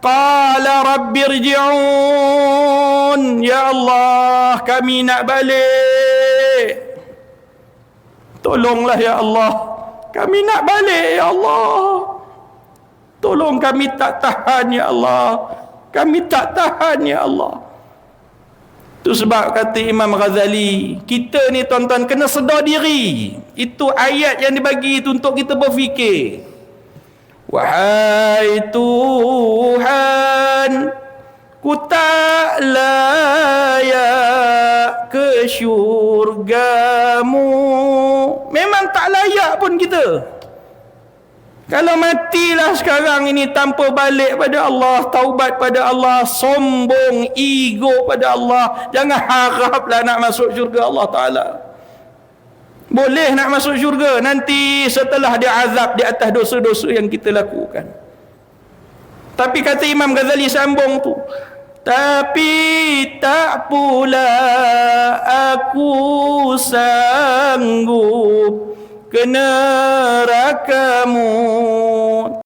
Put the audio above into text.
qala rabbi irji'un, ya Allah kami nak balik, tolonglah ya Allah, kami nak balik ya Allah, tolong kami tak tahan ya Allah, kami tak tahan ya Allah. Itu sebab kata Imam Ghazali, kita ni tuan-tuan kena sedar diri. Itu ayat yang dibagi itu untuk kita berfikir. Wahai Tuhan, ku tak layak ke syurgamu. Memang tak layak pun kita. Kalau matilah sekarang ini tanpa balik pada Allah, taubat pada Allah, sombong, ego pada Allah, jangan haraplah nak masuk syurga Allah Ta'ala. Boleh nak masuk syurga nanti setelah dia azab di atas dosa-dosa yang kita lakukan. Tapi kata Imam Ghazali sambung tu, tapi tak pula aku sanggup ke nerakamu.